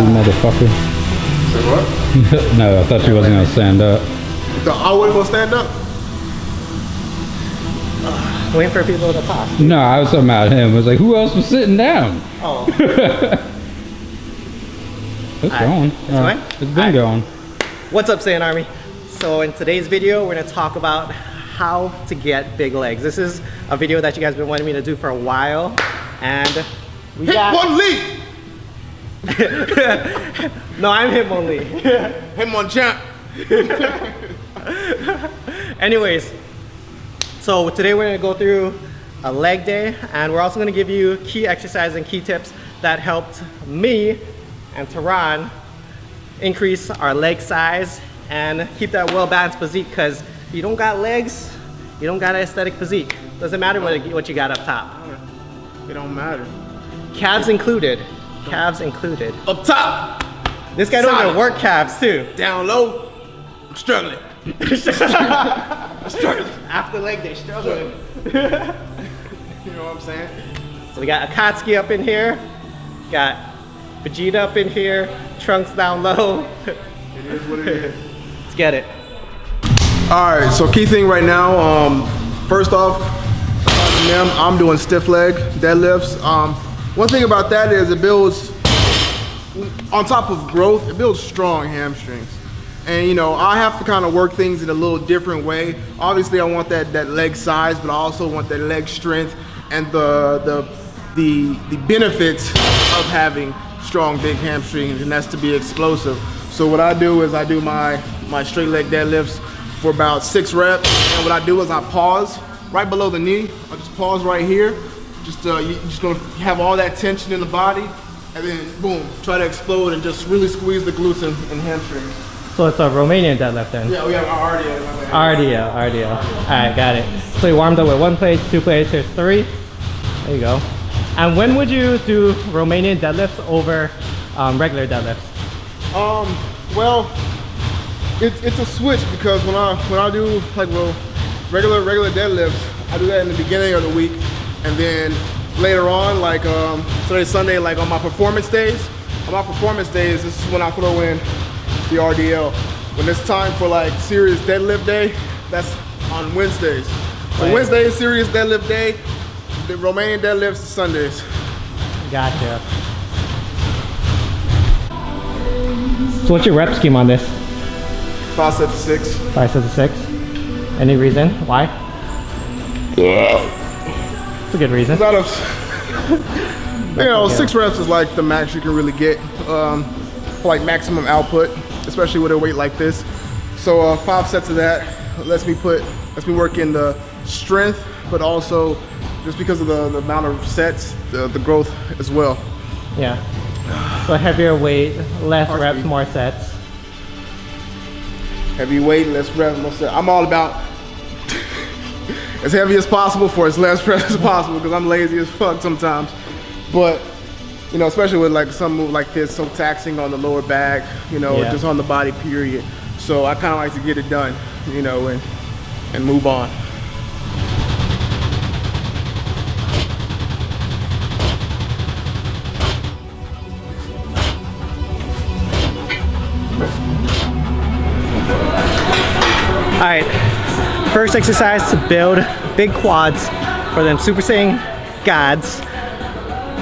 motherfucker. Say what? No, I thought you wasn't gonna stand up. I wasn't gonna stand up? Waiting for people to pop. No, I was talking about him. I was like, who else was sitting down? Oh. It's going. It's going? It's been going. What's up, Saiyan Army? So in today's video, we're gonna talk about how to get big legs. This is a video that you guys have been wanting me to do for a while. And we got... Hitmon Lee! No, I'm Hitmon Lee. Hitmon Champ! Anyways, so today we're gonna go through a leg day, and we're also gonna give you key exercises and key tips that helped me and Tehran increase our leg size and keep that well-balanced physique, because if you don't got legs, you don't got an aesthetic physique. Doesn't matter what you got up top. It don't matter. Calves included. Calves included. Up top! This guy don't even work calves too. Down low, I'm struggling. I'm struggling. After leg day, struggling. You know what I'm saying? So we got Akatsuki up in here. Got Vegeta up in here. Trunks down low. It is what it is. Let's get it. Alright, so key thing right now, first off, I'm doing stiff leg deadlifts. One thing about that is it builds, on top of growth, it builds strong hamstrings. And you know, I have to kind of work things in a little different way. Obviously I want that leg size, but I also want that leg strength and the benefits of having strong big hamstrings, and that's to be explosive. So what I do is I do my straight leg deadlifts for about 6 reps, and what I do is I pause right below the knee. I just pause right here. You're just gonna have all that tension in the body, and then boom, try to explode and just really squeeze the glutes and hamstrings. So it's a Romanian deadlift then? Yeah, we have our RDL. Alright, got it. So you warmed up with 1 plate, 2 plates, here's 3. There you go. And when would you do Romanian deadlifts over regular deadlifts? Well, it's a switch, because when I do like regular deadlifts, I do that in the beginning of the week, and then later on, like Saturday, Sunday, like on my performance days. On my performance days, this is when I throw in the RDL. When it's time for like serious deadlift day, that's on Wednesdays. So Right. Wednesday is serious deadlift day. The Romanian deadlifts is Sundays. Gotcha. So what's your rep scheme on this? 5 sets of 6. 5 sets of 6. Any reason why? It's a good reason. Out of, you know, 6 reps is like the max you can really get, for like maximum output, especially with a weight like this. So 5 sets of that lets me work in the strength, but also just because of the amount of sets, the growth as well. Yeah. So heavier weight, less reps, more sets. Heavy weight, less reps, more sets. I'm all about as heavy as possible for as less reps as possible, because I'm lazy as fuck sometimes. But you know, especially with like some move like this, so taxing on the lower back, you know, Yeah. just on the body period. So I kind of like to get it done, you know, and move on. All right, first exercise to build big quads for them Super Saiyan gods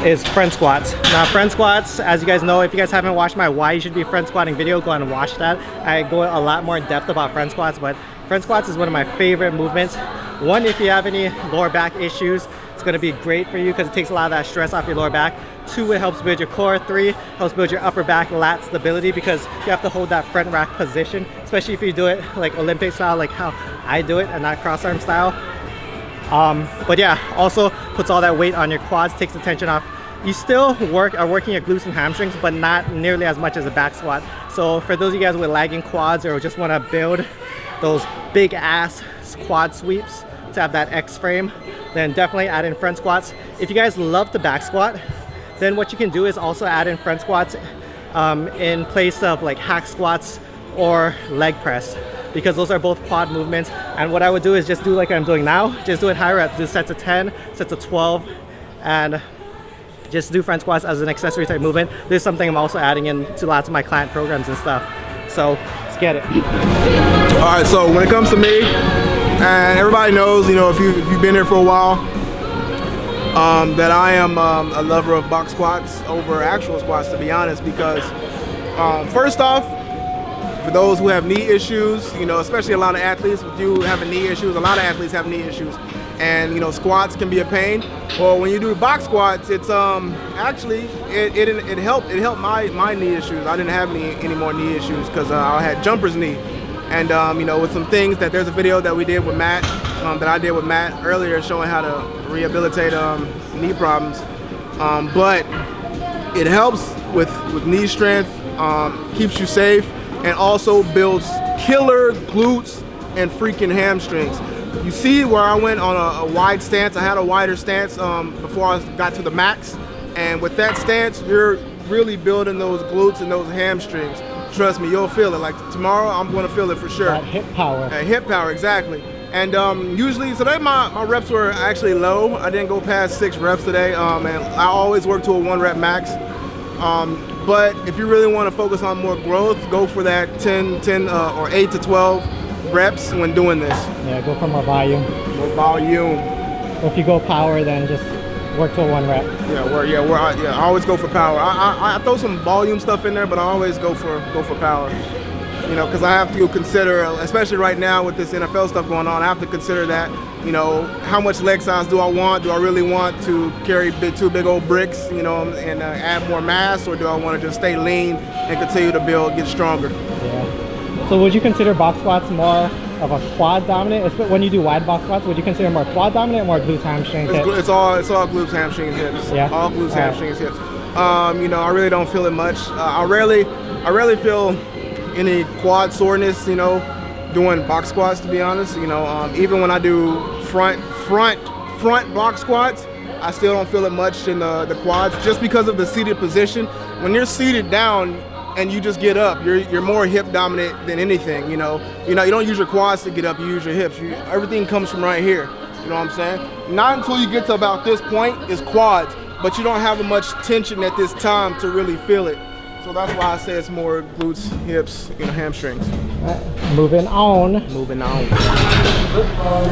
is front squats. Now front squats, as you guys know, if you guys haven't watched my why you should be front squatting video, go on and watch that. I go a lot more in depth about front squats, but front squats is one of my favorite movements. One, if you have any lower back issues, it's gonna be great for you because it takes a lot of that stress off your lower back. 2, it helps build your core. 3, helps build your upper back lat stability, because you have to hold that front rack position, especially if you do it like Olympic style, like how I do it, and not cross arm style. But yeah, also puts all that weight on your quads, takes the tension off. You still are working your glutes and hamstrings, but not nearly as much as a back squat. So for those of you guys with lagging quads or just want to build those big ass quad sweeps to have that X frame, then definitely add in front squats. If you guys love the back squat, then what you can do is also add in front squats in place of like hack squats or leg press, because those are both quad movements. And what I would do is just do like I'm doing now, just do it high reps, do sets of 10, sets of 12, and just do front squats as an accessory type movement. This is something I'm also adding into lots of my client programs and stuff. So let's get it. All right, so when it comes to me, and everybody knows, you know, if you've been here for a while, that I am a lover of box squats over actual squats, to be honest, because first off, for those who have knee issues, you know, especially a lot of athletes, with you having knee issues, a lot of athletes have knee issues, and you know, squats can be a pain. Well, when you do box squats, it's actually it helped my knee issues. I didn't have any more knee issues because I had jumper's knee, and you know, with some things that there's a video that we did with Matt, that I did with Matt earlier, showing how to rehabilitate knee problems. But it helps with knee strength, keeps you safe, and also builds killer glutes and freaking hamstrings. You see where I went on a wide stance. I had a wider stance before I got to the max, and with that stance, you're really building those glutes and those hamstrings. Trust me, you'll feel it. Like tomorrow, I'm going to feel it for sure. That hip power. Hip power, exactly. And usually, today my reps were actually low. I didn't go past 6 reps today, and I always work to a 1 rep max. But if you really want to focus on more growth, go for that 10 or 8 to 12 reps when doing this. Yeah, go for more volume. More volume. Or if you go power, then just work to a 1 rep. I always go for power. I throw some volume stuff in there, but I always go for power. You know, because I have to consider, especially right now with this NFL stuff going on, I have to consider that, you know, how much leg size do I want? Do I really want to carry 2 big old bricks, you know, and add more mass, or do I want to just stay lean and continue to build, get stronger? Yeah. So would you consider box squats more of a quad dominant? When you do wide box squats, would you consider more quad dominant or more glutes, hamstrings, hips? It's all glutes, hamstrings, hips. Yeah. All glutes, hamstrings, hips. You know, I really don't feel it much. I rarely feel any quad soreness, you know, doing box squats, to be honest. You know, even when I do front box squats, I still don't feel it much in the quads, just because of the seated position. When you're seated down and you just get up, you're more hip dominant than anything. You know, you don't use your quads to get up, you use your hips. Everything comes from right here. You know what I'm saying? Not until you get to about this point is quads, but you don't have much tension at this time to really feel it. So that's why I say it's more glutes, hips, you know, hamstrings. Moving on.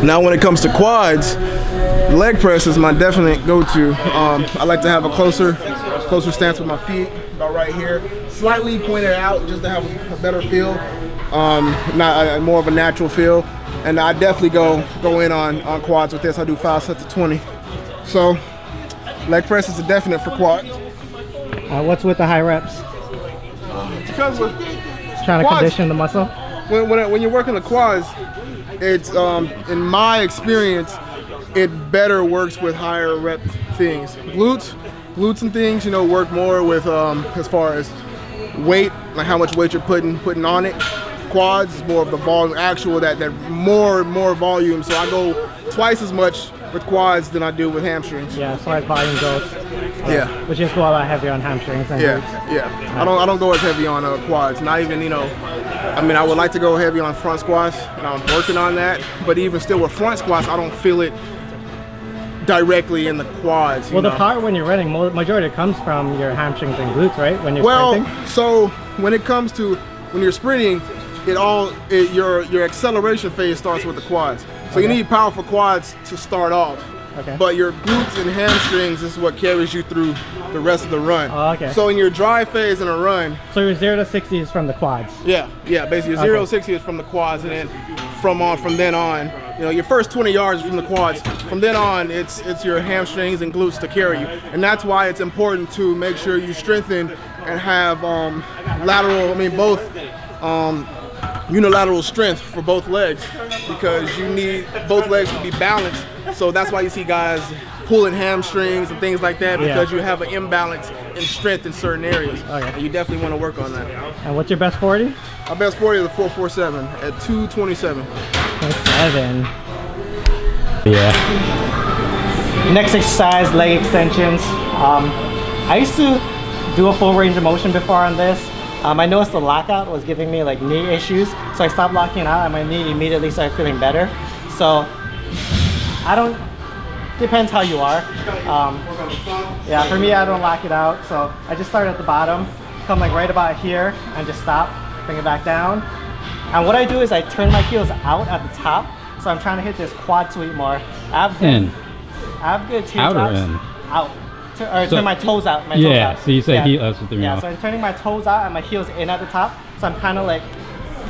Now when it comes to quads, leg press is my definite go-to. I like to have a closer stance with my feet, about right here. Slightly pointed out just to have a better feel, more of a natural feel. And I definitely go in on quads with this. I do 5 sets of 20. So leg press is a definite for quad. What's with the high reps? Because of Trying to quads, condition the muscle? When you're working the quads, it's in my experience, it better works with higher rep things. Glutes and things, you know, work more with as far as weight, like how much weight you're putting on it. Quads is more of the volume, actual that more volume. So I go twice as much with quads than I do with hamstrings. Yeah, as far as volume goes. Yeah. Which is go a lot heavier on hamstrings and glutes. Yeah. I don't go as heavy on quads. Not even, you know, I mean, I would like to go heavy on front squats, and I'm working on that. But even still with front squats, I don't feel it directly in the quads. Well, the power when you're running, majority comes from your hamstrings and glutes, right? When you're sprinting? So when it comes to when you're sprinting, your acceleration phase starts with the quads. So you need powerful quads to start off. Okay. But your glutes and hamstrings is what carries you through the rest of the run. Oh, okay. So in your dry phase in a run. So your 0 to 60 is from the quads. Yeah. Basically, 0 to 60 is from the quads, and then from then on, you know, your first 20 yards is from the quads. From then on, it's your hamstrings and glutes to carry you, and that's why it's important to make sure you strengthen and have unilateral strength for both legs, because you need both legs to be balanced. So that's why you see guys pulling hamstrings and things like that, because you have an imbalance in strength in certain areas. Okay. And you definitely want to work on that. And what's your best 40? My best 40 is a 447 at 227. 7. Yeah. Next exercise, leg extensions. I used to do a full range of motion before on this. I noticed the lockout was giving me like knee issues, so I stopped locking out and my knee immediately started feeling better. So I don't depends how you are. Yeah, for me, I don't lock it out, so I just start at the bottom, come like right about here, and just stop, bring it back down. And what I do is I turn my heels out at the top, so I'm trying to hit this quad sweep more. I have good teardrops. Out. Or turn my toes out. My toes out. So you say that's what they're Yeah, so I'm turning my toes out and my heels in at the top. So I'm kind of like,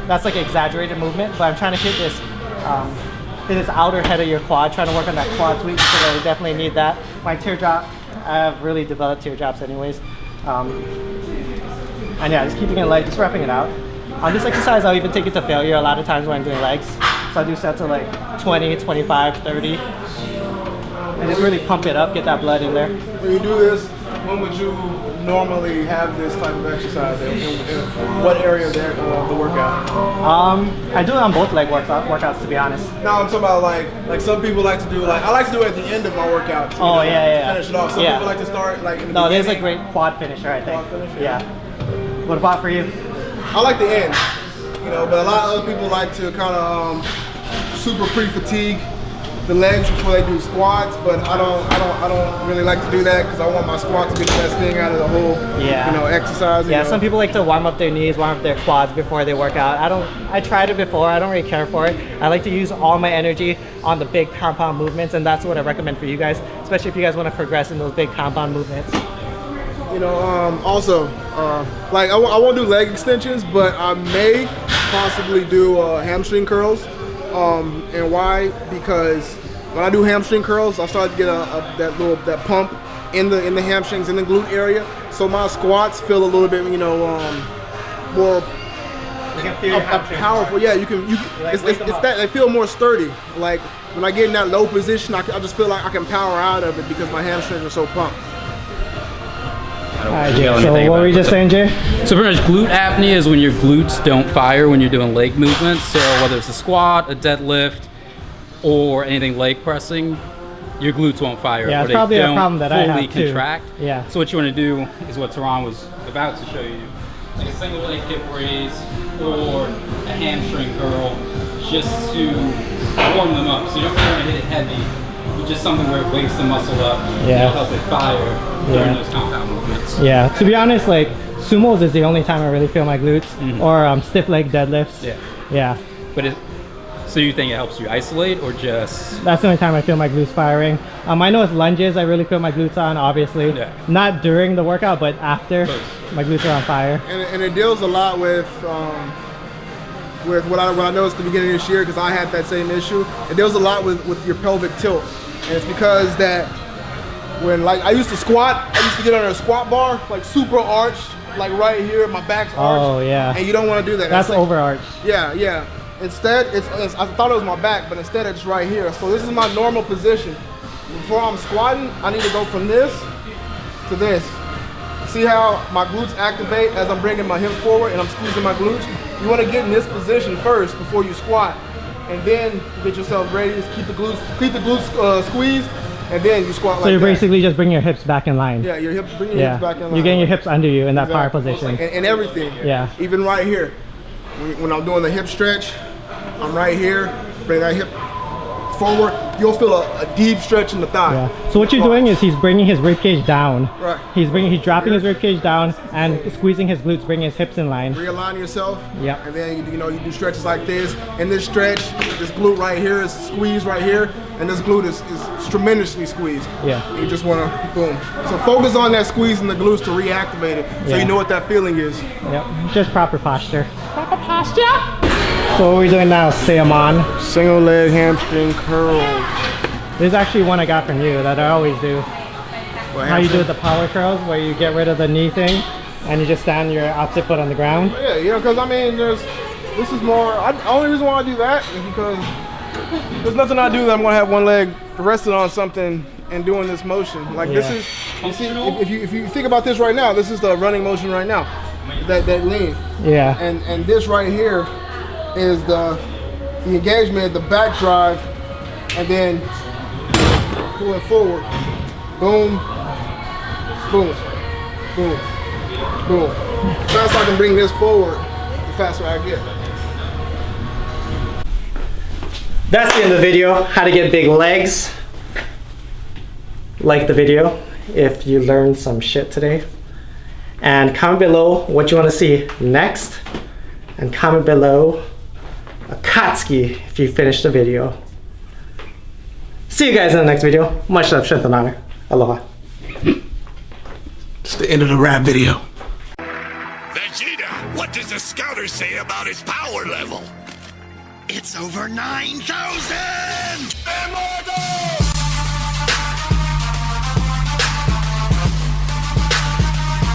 that's like an exaggerated movement, but I'm trying to hit this outer head of your quad, trying to work on that quad sweep because I definitely need that. My teardrop, I have really developed teardrops anyways. And yeah, just keeping it light, just repping it out. On this exercise, I'll even take it to failure a lot of times when I'm doing legs. So I do sets of like 20, 25, 30. And just really pump it up, get that blood in there. When you do this, when would you normally have this type of exercise? In what area of the workout? I do it on both leg workouts to be honest. No, I'm talking about like some people like to do I like to do it at the end of my workout. To, to finish it off. Some people like to start like in the beginning. There's a great quad finisher, I think. Quad finisher? Yeah. What about for you? I like the end, but a lot of other people like to kind of super pre-fatigue the legs before they do squats, but I don't really like to do that because I want my squat to be the best thing out of the whole exercise. Yeah, some people like to warm up their knees, warm up their quads before they work out. I tried it before, I don't really care for it. I like to use all my energy on the big compound movements, and that's what I recommend for you guys, especially if you guys want to progress in those big compound movements. Also, like I won't do leg extensions, but I may possibly do hamstring curls. And why? Because when I do hamstring curls, I start to get that pump in the hamstrings, in the glute area. So my squats feel a little bit, more powerful. Yeah, you can. It's that they feel more sturdy. Like when I get in that low position, I just feel like I can power out of it because my hamstrings are so pumped. Alright, Jay, so what were you just saying, Jay? So pretty much glute apnea is when your glutes don't fire when you're doing leg movements. So whether it's a squat, a deadlift, or anything leg pressing, your glutes won't fire. Yeah, it's probably a problem that I have too. Contract. Yeah. So what you want to do is what Teron was about to show you. Like a single leg hip raise or a hamstring curl just to warm them up. So you don't want to hit it heavy. Just something where it wakes the muscle up and it'll help it fire during those compound movements. Yeah, to be honest, like sumos is the only time I really feel my glutes, or stiff leg deadlifts. Yeah. But so you think it helps you isolate or just? That's the only time I feel my glutes firing. I know it's lunges I really feel my glutes on, obviously. Yeah. Not during the workout, but after, my glutes are on fire. And it deals a lot with what I noticed at the beginning of this year, because I had that same issue. It deals a lot with your pelvic tilt. And it's because that when I used to squat, I used to get on a squat bar, like super arched, like right here, my back's arched. Oh yeah. And you don't want to do that. That's like, overarched. Yeah. Instead, I thought it was my back, but instead it's right here. So this is my normal position. Before I'm squatting, I need to go from this to this. See how my glutes activate as I'm bringing my hips forward and I'm squeezing my glutes? You want to get in this position first before you squat. And then get yourself ready. Just keep the glutes squeezed, and then you squat like that. So you're basically just bringing your hips back in line. Yeah, your hips, bring your hips back in line. You're getting your hips under you in that power position. And everything. Yeah. Even right here, when I'm doing the hip stretch, I'm right here. Bring that hip forward. You'll feel a deep stretch in the thigh. Yeah. So what you're doing is he's bringing his rib cage down. Right. He's dropping his rib cage down and squeezing his glutes, bringing his hips in line. Realign yourself. Yeah. And then you do stretches like this. And this stretch, this glute right here is squeezed right here, and this glute is tremendously squeezed. Yeah. You just want to boom. So focus on that squeeze in the glutes to reactivate it, so you know what that feeling is. Yep. Just proper posture. Proper posture. So what are we doing now, Saiyan? Single leg hamstring curls. This is actually one I got from you that I always do. How you do the power curls, where you get rid of the knee thing and you just stand your opposite foot on the ground. Yeah, because I mean, this is more. The only reason why I do that is because there's nothing I do that I'm gonna have one leg resting on something and doing this motion. Like this is, you see, if you think about this right now, this is the running motion right now. That lean. Yeah. And this right here is the engagement, the back drive, and then pulling forward. Boom, boom, boom, boom. The faster I can bring this forward, the faster I get. That's the end of the video, how to get big legs. like the video if you learned some shit today. And comment below what you want to see next. And comment below a Katsuki if you finish the video. See you guys in the next video. Much love, strength, and honor. Aloha. It's the end of the rap video. Vegeta, what does the scouter say about his power level? It's over 9,000!